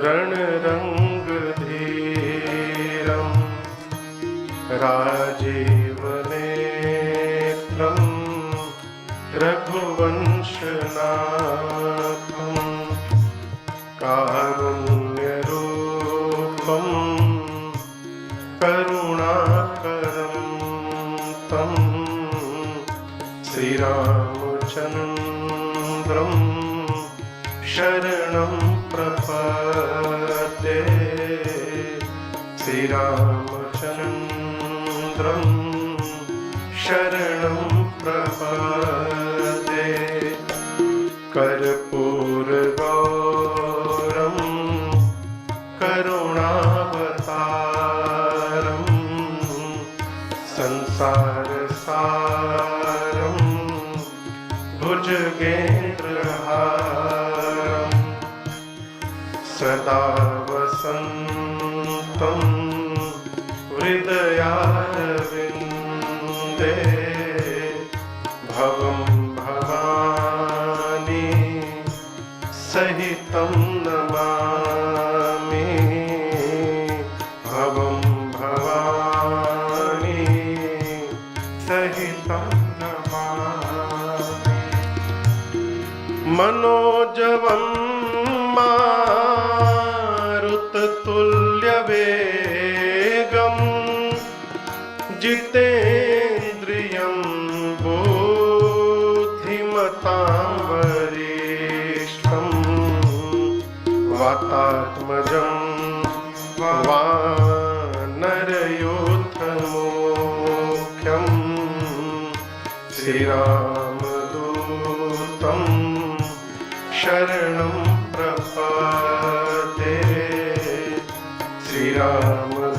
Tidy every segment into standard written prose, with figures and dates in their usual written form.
रणरंग धीरं राजीवनेत्रं रघुवंशनाथं कारुण्यरूपं करुणाकरं तं श्रीरामचन्द्रं शरणं प्रपद्ये। श्रीरामचन्द्रं शरणं प्रपद्ये। कर्पूरगौरं करुणावतारं संसारसारं भुजगेन्द्रहारं सदा वसन्तं हृदयारविन्दे। भवं भवानी सहितं नमामि। भवं भवानी सहितं नमामि। मनोजवं मारुततुल्यवेगं जितेन्द्रियं बुद्धिमतां वरिष्ठं वातात्मजं वानरयूथमुख्यं श्रीरामदूतं शरणं प्रपद्ये। श्रीरामदूतं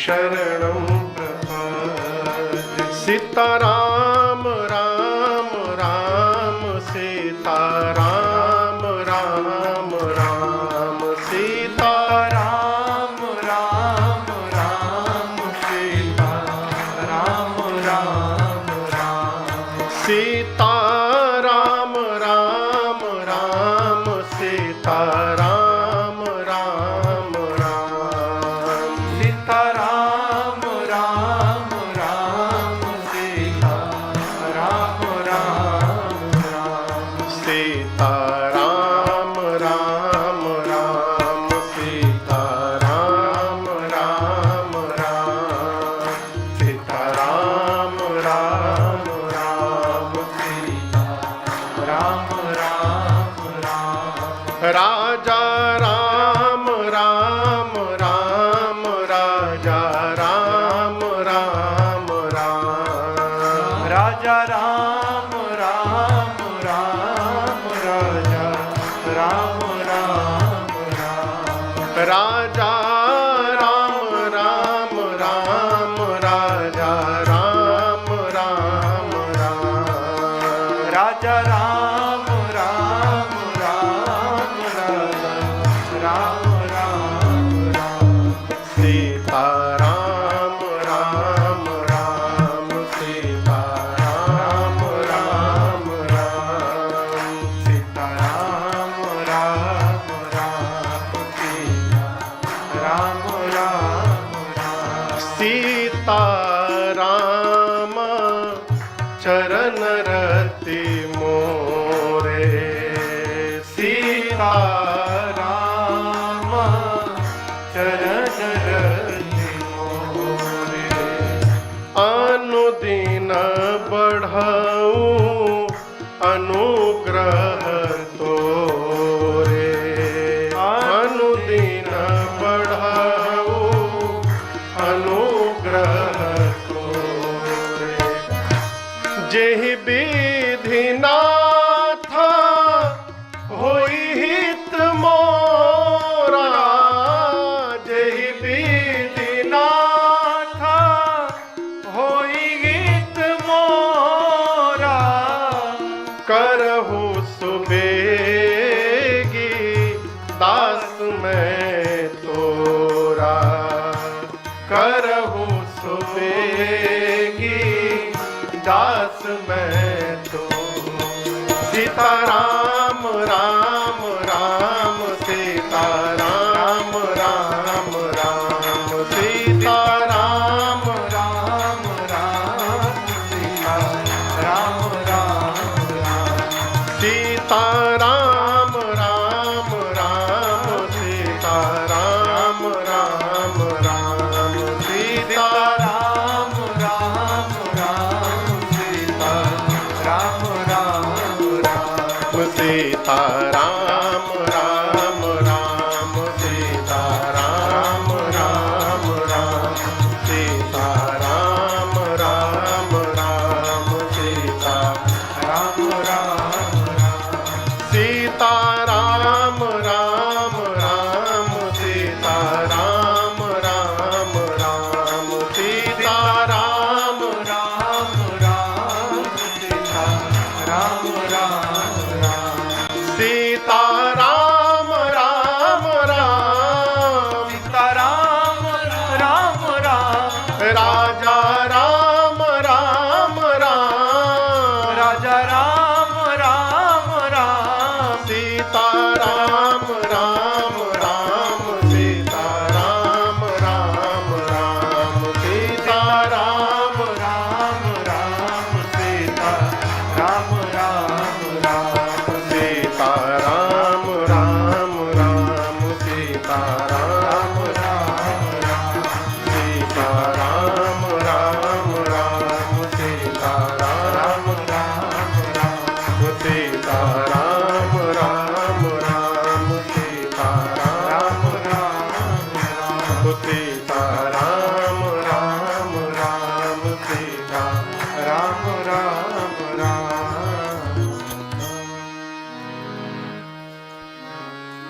शरणं प्रपद्ये। सीताराम राम राम सीताराम राम राम सीताराम राम राम सीताराम राम राम सीताराम राम राम सीताराम राम राम सीताराम राम राम सीताराम राम राम सीताराम राम राम सीताराम राम राम सीताराम राम राम सीताराम राम राम। राजा राम राम राम राजा राम राम राम राजा राम राम राम राजा राम राम राम राजा राम राम राम राजा राम राम राम राजा राम राम राम राजा राम राम राम सीताराम राम राम सीताराम राम राम सीताराम राम राम सीताराम राम राम सीताराम चरण रति मोरे। सीताराम चरण रति मोरे। अनुदिन बढ़ाऊं अनुग्रह तोरे। अनुदिन बढ़ाऊं अनुग्रह तोरे। जेहि विधिनाथ होई हित मोरा। जेहि विधिनाथ होई हित मोरा। करहु सुबेगी दास मैं तोरा। करहु सुबेगी दास मैं तो। सीताराम राम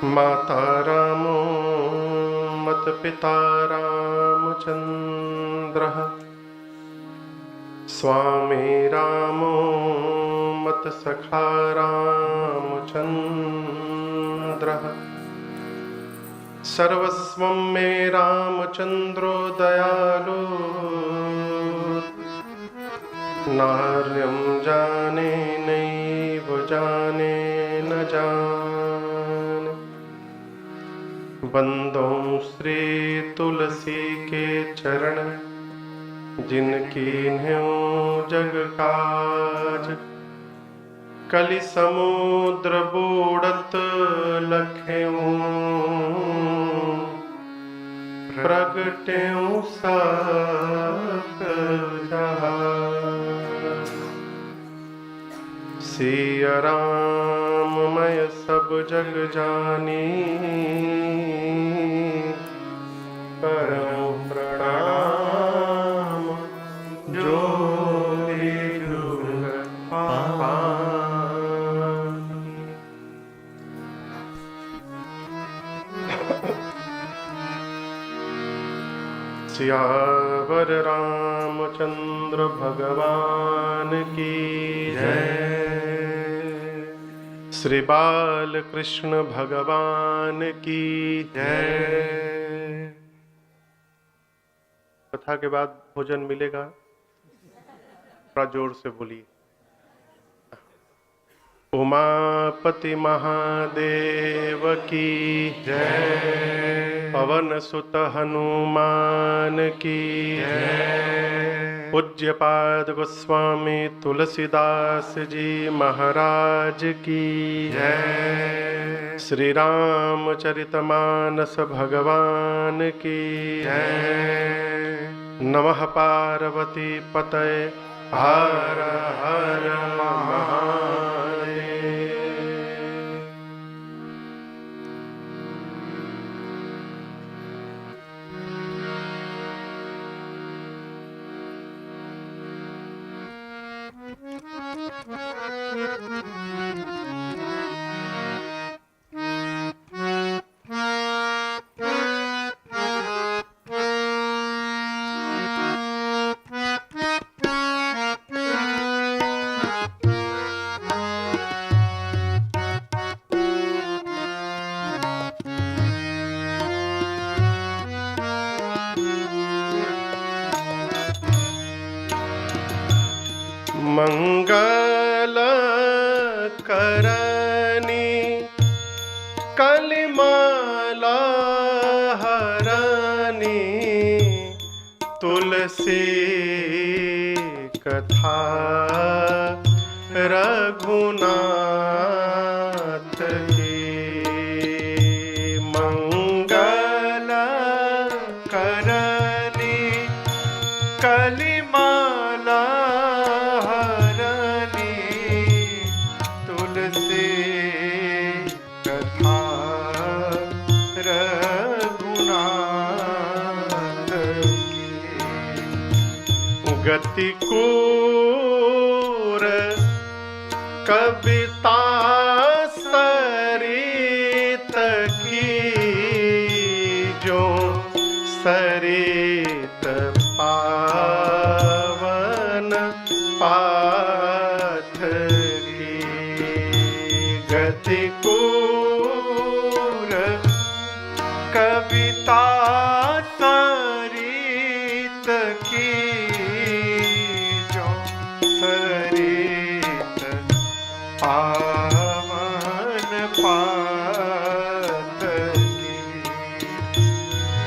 माता रामो मत पिता रामचन्द्रः स्वामी रामो मत सखा रामचन्द्रः सर्वस्वं मे रामचन्द्रो दयालु नार्यं जाने नैव जाने न जाने बंदो श्री तुलसी के चरण जिनकी न्यों जग काज कलि समुद्र बूढ़त लख्यों प्रगट्यों सकल जहान सिया राम मैं सब जग जानी करऊं प्रणाम जो सियावर रामचंद्र भगवान की जय। श्री बाल कृष्ण भगवान की जय। कथा के बाद भोजन मिलेगा, थोड़ा जोर से बोलिए। उमापति महादेव की जय। पवन सुत हनुमान की जय। पूज्यपाद गोस्वामी तुलसीदास जी महाराज की जय। श्री रामचरितमानस भगवान की जय। नमः पार्वती पतये हर हर महादेव। मंगल करनी कलिमाला हरनी तुलसी कथा रघुनाथ की। मंगल करनी कलिमाला गति कूर कविता सरित की जो सरित पावन पाथ की। गति कूर कविता सरित की पावन पाथ की।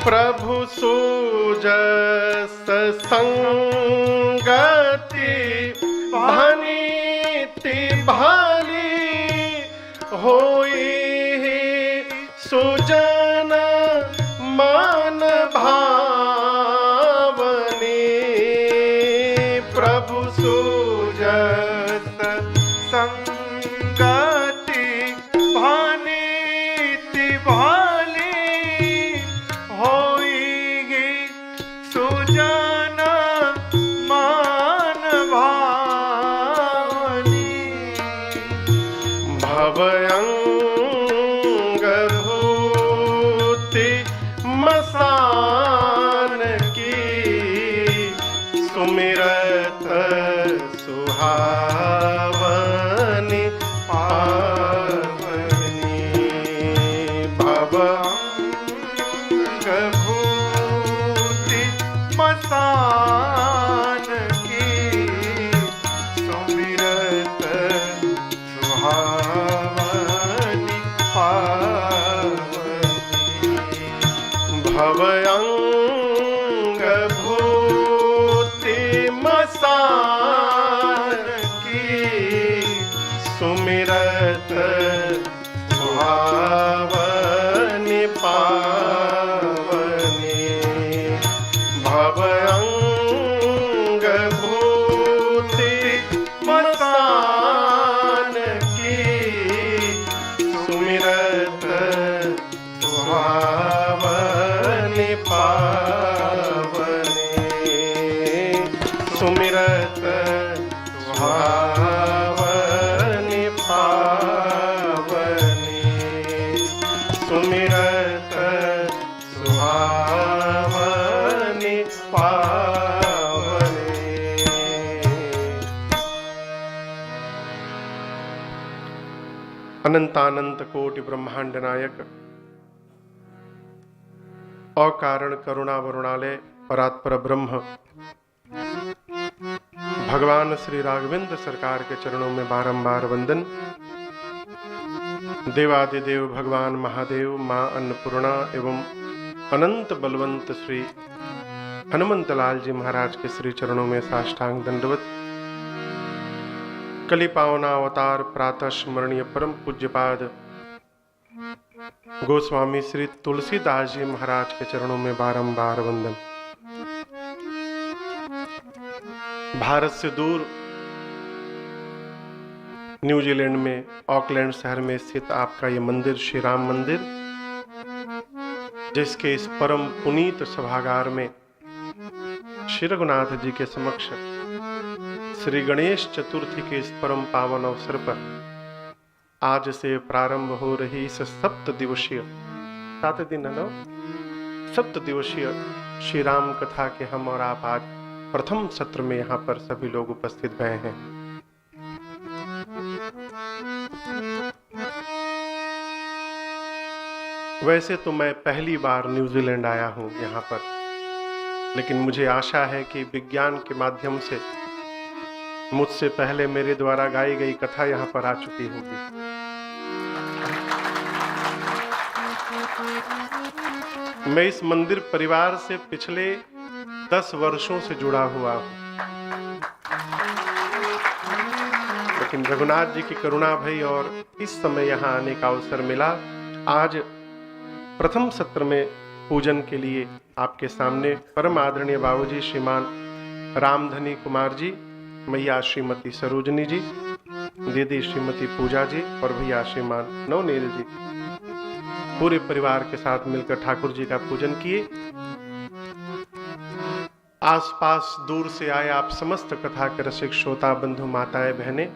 प्रभु सुजस संगति भनीति भाली होई सुजन मन भावनी। प्रभु सुजस संगति भानीति भाली होई सुजन मान भावनी। भवयंग भूति मसान की सुमिरत सुहावनी पावनी भवयंग भूति मसान की सुमिरत सुहावनी पावनी भवयंग भूति मसान की सुमिरत सुहावनी पावनी सुमिरत सुहावनी पावनी सुमिरत सुहावनी पावनी। अनंतानंत कोटि ब्रह्मांड नायक अकारण करुणा वरुणालय परात्पर ब्रह्म भगवान श्री राघवेंद्र सरकार के चरणों में बारंबार वंदन। देवादिदेव भगवान महादेव, मां अन्नपूर्णा एवं अनंत बलवंत श्री हनुमंत लाल जी महाराज के श्री चरणों में साष्टांग दंडवत। कली पावना अवतार प्रातः स्मरणीय परम पूज्यपाद गोस्वामी श्री तुलसीदास जी महाराज के चरणों में बारंबार वंदन। भारत से दूर न्यूजीलैंड में ऑकलैंड शहर में स्थित आपका ये मंदिर, श्री राम मंदिर, जिसके इस परम पुनीत सभागार में श्री रघुनाथ जी के समक्ष श्री गणेश चतुर्थी के इस परम पावन अवसर पर आज से प्रारंभ हो रही इस 7 दिवसीय 7 दिन श्री राम कथा के हम और आप आज प्रथम सत्र में यहाँ पर सभी लोग उपस्थित भए हैं। वैसे तो मैं पहली बार न्यूजीलैंड आया हूँ यहाँ पर, लेकिन मुझे आशा है कि विज्ञान के माध्यम से मुझसे पहले मेरे द्वारा गाई गई कथा यहाँ पर आ चुकी होगी। मैं इस मंदिर परिवार से पिछले 10 वर्षों से जुड़ा हुआ हूँ, लेकिन रघुनाथ जी की करुणा भई और इस समय यहाँ आने का अवसर मिला। आज प्रथम सत्र में पूजन के लिए आपके सामने परम आदरणीय बाबूजी श्रीमान रामधनी कुमार जी, मैया श्रीमती सरोजनी जी, दीदी श्रीमती पूजा जी और भैया श्रीमान नवनील जी पूरे परिवार के साथ मिलकर ठाकुर जी का पूजन किए। आसपास दूर से आए आप समस्त कथा के रसिक श्रोता बंधु माताएं बहनें,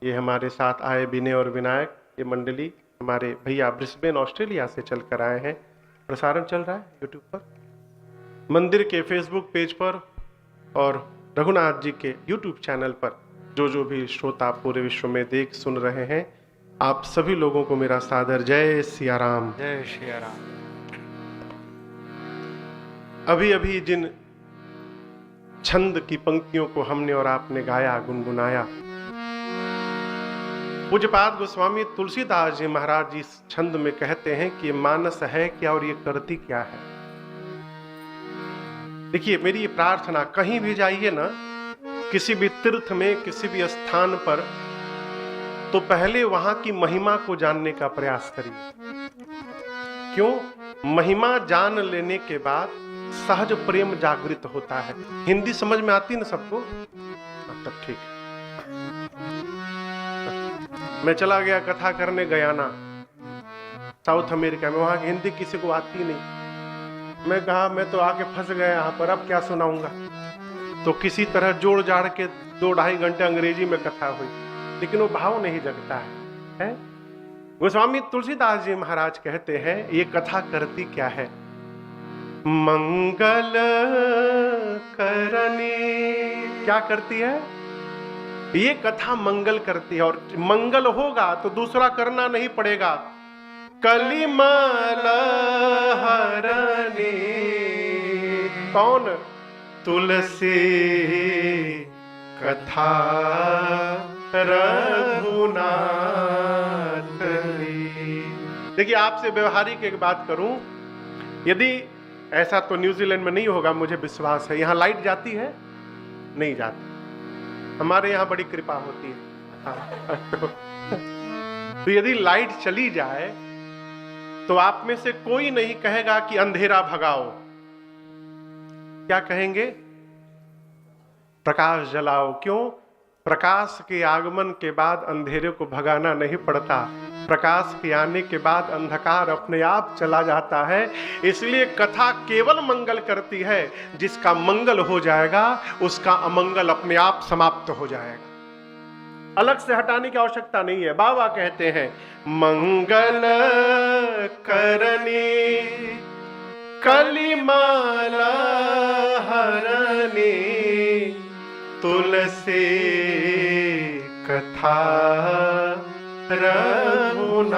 ये हमारे साथ आए विनय और विनायक, ये मंडली हमारे भैया ब्रिस्बेन ऑस्ट्रेलिया से चलकर आए हैं। प्रसारण चल रहा है यूट्यूब पर, मंदिर के फेसबुक पेज पर और रघुनाथ जी के यूट्यूब चैनल पर जो भी श्रोता पूरे विश्व में देख सुन रहे हैं, आप सभी लोगों को मेरा सादर जय सिया राम। जय सिया राम। अभी अभी जिन छंद की पंक्तियों को हमने और आपने गाया, गुनगुनाया, पूज्यपाद गोस्वामी तुलसीदास जी महाराज जी इस छंद में कहते हैं कि ये मानस है क्या और ये करती क्या है। देखिए, मेरी ये प्रार्थना, कहीं भी जाइए ना, किसी भी तीर्थ में, किसी भी स्थान पर, तो पहले वहां की महिमा को जानने का प्रयास करिए। क्यों? महिमा जान लेने के बाद सहज प्रेम जागृत होता है। हिंदी समझ में आती ना सबको? तब ठीक है। मैं चला गया कथा करने गयाना, साउथ अमेरिका में, वहां की हिंदी किसी को आती नहीं। मैं कहा मैं तो आके फंस गया यहाँ पर, अब क्या सुनाऊंगा। तो किसी तरह जोड़ जाड़ के 2-2.5 घंटे अंग्रेजी में कथा हुई, लेकिन वो भाव नहीं जगता है? गोस्वामी तुलसीदास जी महाराज कहते हैं ये कथा करती क्या है? मंगल करनी। क्या करती है? ये कथा मंगल करती है, और मंगल होगा तो दूसरा करना नहीं पड़ेगा। कलिमल हरनी। कौन? तुलसी कथा रघुनाथ की। देखिए, आपसे व्यवहारिक एक बात करूं, यदि ऐसा तो न्यूजीलैंड में नहीं होगा, मुझे विश्वास है। यहां लाइट जाती है? नहीं जाती। हमारे यहां बड़ी कृपा होती है। तो यदि लाइट चली जाए तो आप में से कोई नहीं कहेगा कि अंधेरा भगाओ। क्या कहेंगे? प्रकाश जलाओ। क्यों? प्रकाश के आगमन के बाद अंधेरे को भगाना नहीं पड़ता। प्रकाश के आने के बाद अंधकार अपने आप चला जाता है। इसलिए कथा केवल मंगल करती है। जिसका मंगल हो जाएगा उसका अमंगल अपने आप समाप्त हो जाएगा। अलग से हटाने की आवश्यकता नहीं है। बाबा कहते हैं, मंगल करनी कलिमल हरनी, तुलसी कथा रघुनाथ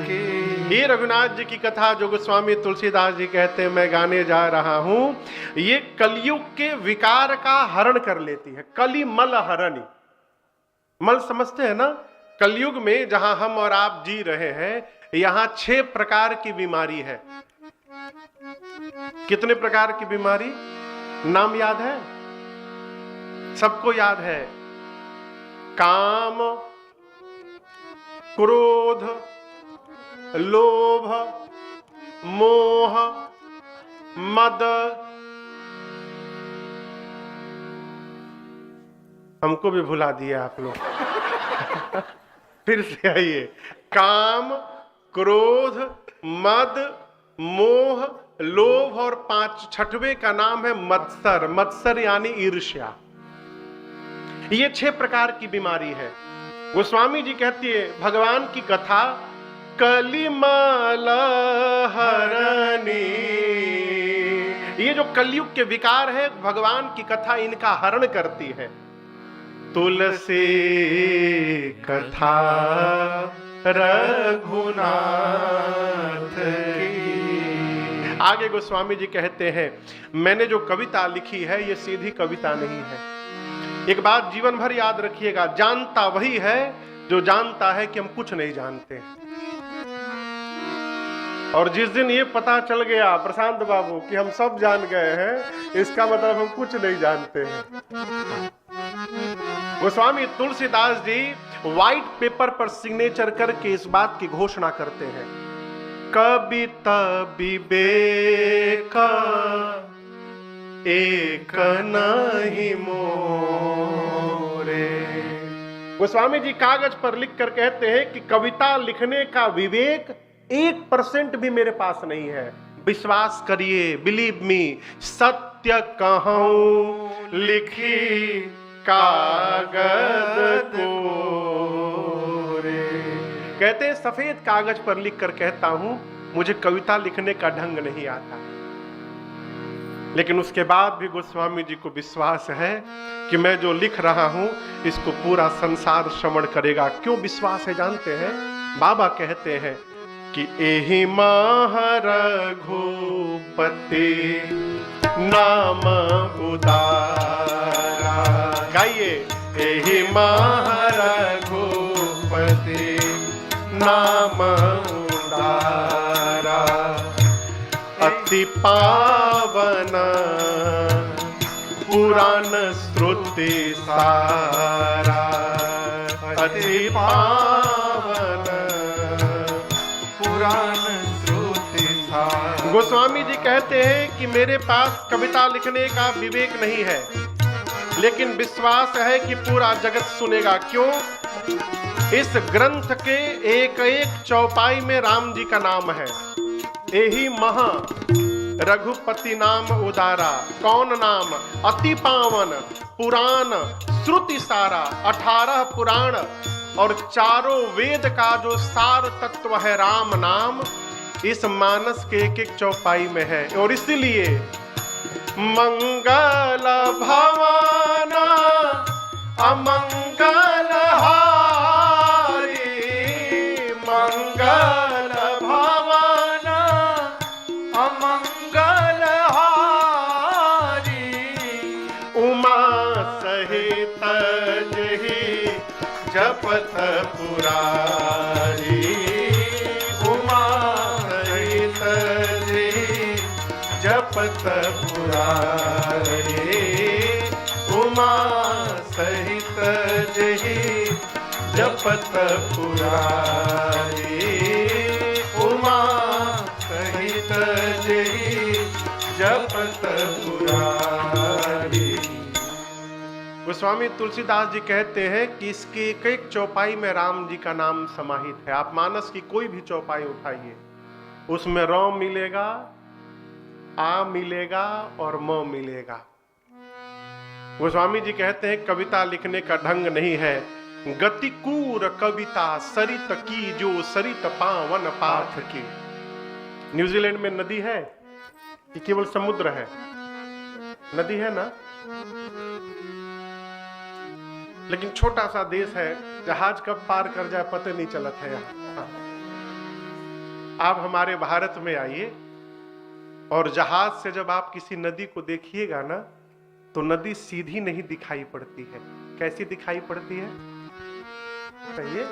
की। ये रघुनाथ जी की कथा जो गोस्वामी तुलसीदास जी कहते हैं, मैं गाने जा रहा हूं, ये कलयुग के विकार का हरण कर लेती है। कलिमल हरणी। मल समझते हैं ना? कलयुग में जहां हम और आप जी रहे हैं, यहां 6 प्रकार की बीमारी है। कितने प्रकार की बीमारी? नाम याद है? सबको याद है। काम, क्रोध, लोभ, मोह, मद। हमको भी भुला दिए आप लोग। फिर से आइए। काम, क्रोध, मद, मोह, लोभ और 6वें का नाम है मत्सर। मत्सर यानी ईर्ष्या। ये 6 प्रकार की बीमारी है। गोस्वामी जी कहती है, भगवान की कथा कलिमल हरनी। ये जो कलयुग के विकार है, भगवान की कथा इनका हरण करती है। तुलसी कथा रघुनाथ की। आगे गोस्वामी जी कहते हैं, मैंने जो कविता लिखी है ये सीधी कविता नहीं है। एक बात जीवन भर याद रखिएगा, जानता वही है जो जानता है कि हम कुछ नहीं जानते। और जिस दिन ये पता चल गया प्रशांत बाबू कि हम सब जान गए हैं, इसका मतलब हम कुछ नहीं जानते हैं। गोस्वामी तुलसीदास जी व्हाइट पेपर पर सिग्नेचर करके इस बात की घोषणा करते हैं, कविता विवेक एक नहीं मोरे। गोस्वामी जी कागज पर लिख कर कहते हैं कि कविता लिखने का विवेक 1% भी मेरे पास नहीं है। विश्वास करिए, बिलीव मी, सत्य कहूं लिखी कागज कोरे। कहते हैं सफेद कागज पर लिख कर कहता हूं, मुझे कविता लिखने का ढंग नहीं आता। लेकिन उसके बाद भी गोस्वामी जी को विश्वास है कि मैं जो लिख रहा हूं इसको पूरा संसार श्रवण करेगा। क्यों विश्वास है जानते हैं? बाबा कहते हैं कि एहि महारघुपति नाम उदारा। गाइए, एहि महारघुपति नाम उदारा, अति पावन पुराण श्रुति सारा। अति पावन पुराण श्रुति सारा। गोस्वामी जी कहते हैं कि मेरे पास कविता लिखने का विवेक नहीं है, लेकिन विश्वास है कि पूरा जगत सुनेगा। क्यों? इस ग्रंथ के एक एक चौपाई में राम जी का नाम है। एहि महा रघुपति नाम उदारा। कौन नाम? अति पावन पुराण श्रुति सारा। 18 पुराण और 4 वेद का जो सार तत्व है राम नाम, इस मानस के एक एक चौपाई में है। और इसीलिए मंगल भवन अमंगल हारी, मंगल भवन अमंगल हारी, उमा सहित जही जपत पुरारी, उमा सहित जही जपत पुरारी, उमा सहित जही जपत पुरारी, उमा सहित जही जपत पुरारी। गोस्वामी तुलसीदास जी कहते हैं कि इसकी एक एक चौपाई में राम जी का नाम समाहित है। आप मानस की कोई भी चौपाई उठाइए, उसमें र मिलेगा, आ मिलेगा और म मिलेगा। गोस्वामी जी कहते हैं कविता लिखने का ढंग नहीं है, गतिकूर कविता सरित की जो सरित पावन पाथ की। न्यूजीलैंड में नदी है कि केवल समुद्र है? नदी है ना, लेकिन छोटा सा देश है, जहाज कब पार कर जाए पता नहीं चलत है। यहाँ आप हमारे भारत में आइए और जहाज से जब आप किसी नदी को देखिएगा ना, तो नदी सीधी नहीं दिखाई पड़ती है। कैसी दिखाई पड़ती है? कहिए।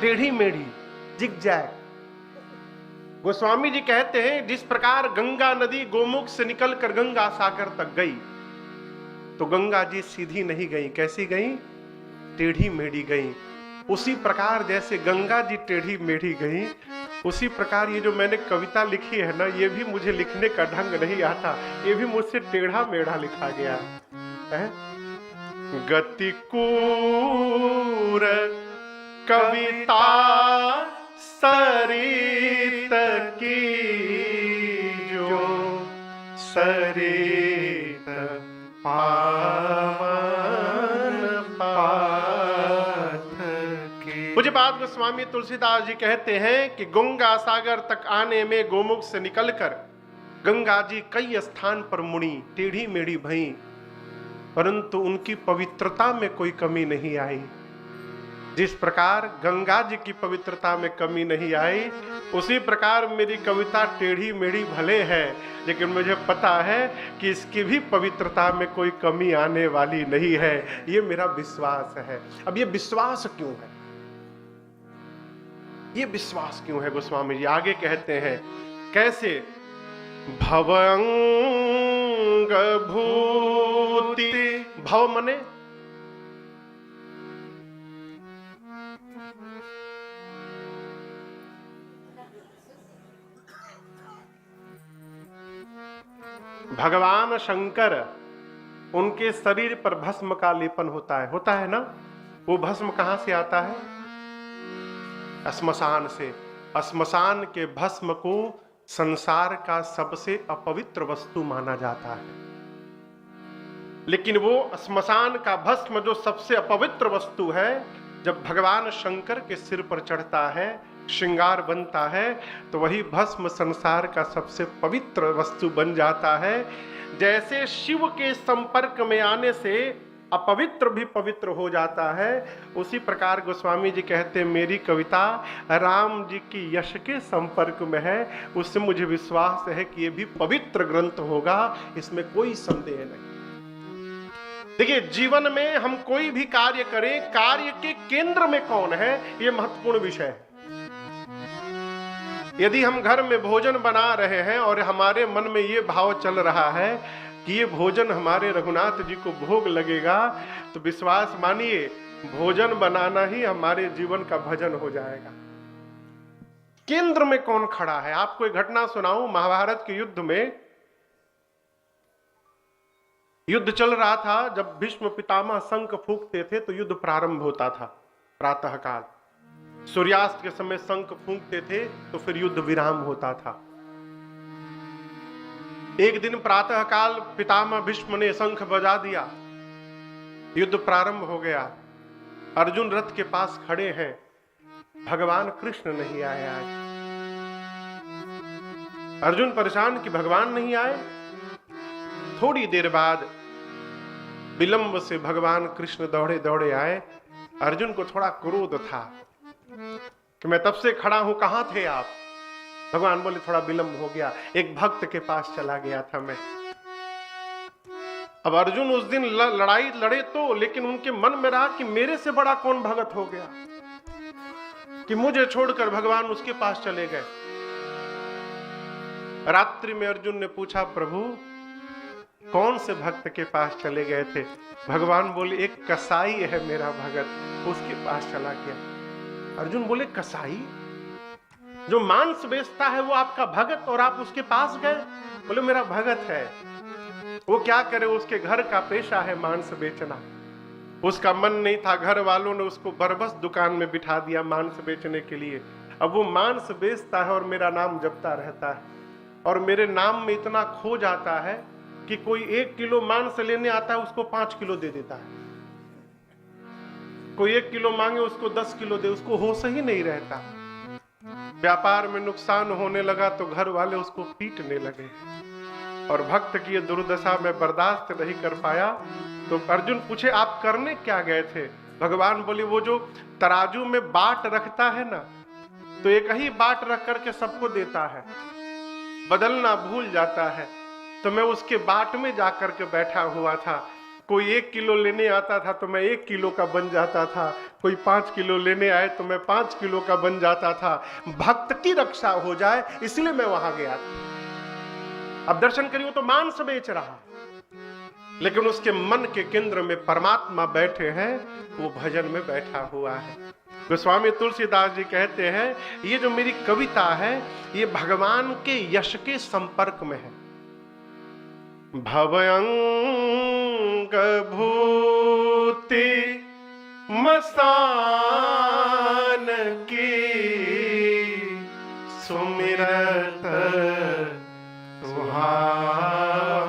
टेढ़ी मेढ़ी, जिगजैग। गोस्वामी जी कहते हैं जिस प्रकार गंगा नदी गोमुख से निकलकर गंगा सागर तक गई, तो गंगा जी सीधी नहीं गई। कैसी गई? टेढ़ी मेढ़ी गई। उसी प्रकार जैसे गंगा जी टेढ़ी मेढ़ी गई, उसी प्रकार ये जो मैंने कविता लिखी है ना, ये भी मुझे लिखने का ढंग नहीं आता, ये भी मुझसे टेढ़ा मेढ़ा लिखा गया है। गतिकूर कविता सरित की जो सरित पावन पाथ की। मुझे बात गोस्वामी तुलसीदास जी कहते हैं कि गंगा सागर तक आने में गोमुख से निकलकर गंगा जी कई स्थान पर मुड़ी, टेढ़ी मेढ़ी भई, परंतु उनकी पवित्रता में कोई कमी नहीं आई। जिस प्रकार गंगा जी की पवित्रता में कमी नहीं आई, उसी प्रकार मेरी कविता टेढ़ी मेढ़ी भले है, लेकिन मुझे पता है कि इसकी भी पवित्रता में कोई कमी आने वाली नहीं है। ये मेरा विश्वास है। अब ये विश्वास क्यों है? ये विश्वास क्यों है? गोस्वामी जी आगे कहते हैं कैसे? भवंग भूति, भव मने भगवान शंकर, उनके शरीर पर भस्म का लेपन होता है ना। वो भस्म कहां से आता है? श्मशान से। श्मशान के भस्म को संसार का सबसे अपवित्र वस्तु माना जाता है, लेकिन वो श्मशान का भस्म जो सबसे अपवित्र वस्तु है, जब भगवान शंकर के सिर पर चढ़ता है, श्रृंगार बनता है, तो वही भस्म संसार का सबसे पवित्र वस्तु बन जाता है। जैसे शिव के संपर्क में आने से अपवित्र भी पवित्र हो जाता है, उसी प्रकार गोस्वामी जी कहते हैं मेरी कविता राम जी की यश के संपर्क में है। उससे मुझे विश्वास है कि ये भी पवित्र ग्रंथ होगा, इसमें कोई संदेह नहीं। देखिए, जीवन में हम कोई भी कार्य करें, कार्य के केंद्र में कौन है, ये महत्वपूर्ण विषय है। यदि हम घर में भोजन बना रहे हैं और हमारे मन में ये भाव चल रहा है कि ये भोजन हमारे रघुनाथ जी को भोग लगेगा, तो विश्वास मानिए भोजन बनाना ही हमारे जीवन का भजन हो जाएगा। केंद्र में कौन खड़ा है? आपको एक घटना सुनाऊं। महाभारत के युद्ध में युद्ध चल रहा था, जब भीष्म पितामह शंख फूंकते थे तो युद्ध प्रारंभ होता था। प्रातः काल सूर्यास्त के समय शंख फूंकते थे तो फिर युद्ध विराम होता था। एक दिन प्रातः काल पितामह भीष्म ने शंख बजा दिया, युद्ध प्रारंभ हो गया। अर्जुन रथ के पास खड़े हैं, भगवान कृष्ण नहीं आए आज। अर्जुन परेशान कि भगवान नहीं आए। थोड़ी देर बाद विलंब से भगवान कृष्ण दौड़े दौड़े आए। अर्जुन को थोड़ा क्रोध था कि मैं तब से खड़ा हूं, कहां थे आप? भगवान बोले थोड़ा विलंब हो गया, एक भक्त के पास चला गया था मैं। अब अर्जुन उस दिन लड़ाई लड़े तो, लेकिन उनके मन में रहा कि मेरे से बड़ा कौन भगत हो गया कि मुझे छोड़कर भगवान उसके पास चले गए। रात्रि में अर्जुन ने पूछा, प्रभु कौन से भक्त के पास चले गए थे? भगवान बोले एक कसाई है मेरा भगत, उसके पास चला गया। अर्जुन बोले कसाई? जो मांस बेचता है वो आपका भगत और आप उसके पास गए? बोले मेरा भगत है, वो क्या करे, उसके घर का पेशा है मांस बेचना। उसका मन नहीं था, घर वालों ने उसको बरबस दुकान में बिठा दिया मांस बेचने के लिए। अब वो मांस बेचता है और मेरा नाम जपता रहता है, और मेरे नाम में इतना खो जाता है कि कोई 1 किलो मांस लेने आता है उसको 5 किलो दे देता है, कोई 1 किलो मांगे उसको 10 किलो दे, उसको होश ही नहीं रहता। व्यापार में नुकसान होने लगा तो घर वाले उसको पीटने लगे, और भक्त की ये दुर्दशा में बर्दाश्त नहीं कर पाया। तो अर्जुन पूछे आप करने क्या गए थे? भगवान बोले वो जो तराजू में बाट रखता है ना, तो एक ही बाट रख करके सबको देता है, बदलना भूल जाता है। तो मैं उसके बाट में जाकर के बैठा हुआ था। कोई 1 किलो लेने आता था तो मैं 1 किलो का बन जाता था, कोई 5 किलो लेने आए तो मैं 5 किलो का बन जाता था। भक्त की रक्षा हो जाए इसलिए मैं वहां गया था। अब दर्शन करिए, तो मांस बेच रहा, लेकिन उसके मन के केंद्र में परमात्मा बैठे हैं, वो भजन में बैठा हुआ है। गोस्वामी तुलसीदास जी कहते हैं ये जो मेरी कविता है ये भगवान के यश के संपर्क में है। भवयंग भूति मसान की सुमिरत सुहावनी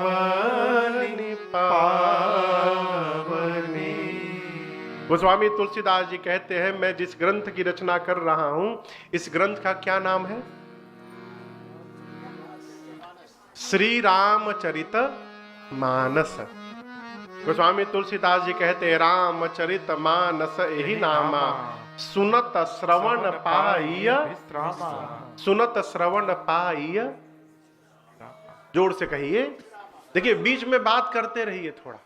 पावनी। गोस्वामी तुलसीदास जी कहते हैं मैं जिस ग्रंथ की रचना कर रहा हूं, इस ग्रंथ का क्या नाम है? श्री रामचरित मानस। गोस्वामी तुलसीदास जी कहते हैं रामचरित मानस यही नामा, सुनत श्रवण पाइय, सुनत श्रवण पाइय। जोर से कहिए, देखिए बीच में बात करते रहिए थोड़ा,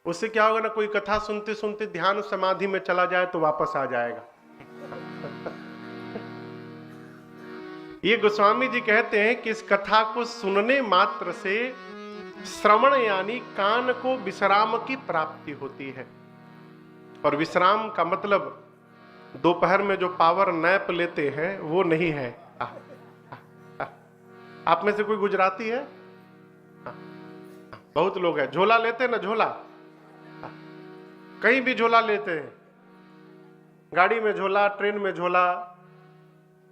उससे क्या होगा ना, कोई कथा सुनते सुनते ध्यान समाधि में चला जाए तो वापस आ जाएगा। ये गोस्वामी जी कहते हैं कि इस कथा को सुनने मात्र से श्रवण यानी कान को विश्राम की प्राप्ति होती है। और विश्राम का मतलब दोपहर में जो पावर नैप लेते हैं वो नहीं है। आप में से कोई गुजराती है? बहुत लोग हैं। झोला लेते हैं ना, झोला, कहीं भी झोला लेते हैं, गाड़ी में झोला, ट्रेन में झोला।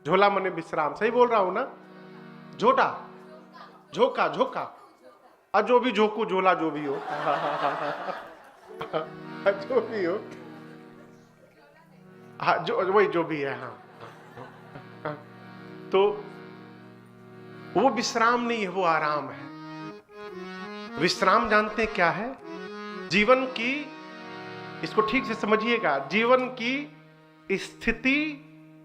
झोला मने विश्राम, सही बोल रहा हूं ना? झोटा, झोका, झोका, जो भी झोकू, झोला जो भी हो, जो भी हो, हाँ, जो वही जो भी है। हाँ, तो वो विश्राम नहीं है, वो आराम है। विश्राम जानते हैं क्या है? जीवन की, इसको ठीक से समझिएगा, जीवन की स्थिति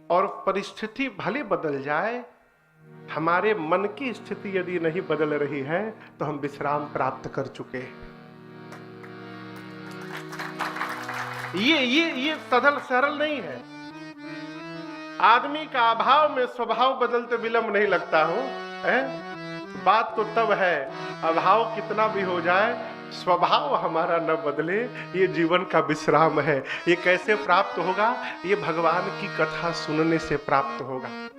और परिस्थिति भले बदल जाए, हमारे मन की स्थिति यदि नहीं बदल रही है तो हम विश्राम प्राप्त कर चुके हैं। ये सरल नहीं है। आदमी का अभाव में स्वभाव बदलते विलंब नहीं लगता हो, है? बात तो तब है, अभाव कितना भी हो जाए स्वभाव हमारा न बदले, ये जीवन का विश्राम है। ये कैसे प्राप्त होगा? ये भगवान की कथा सुनने से प्राप्त होगा।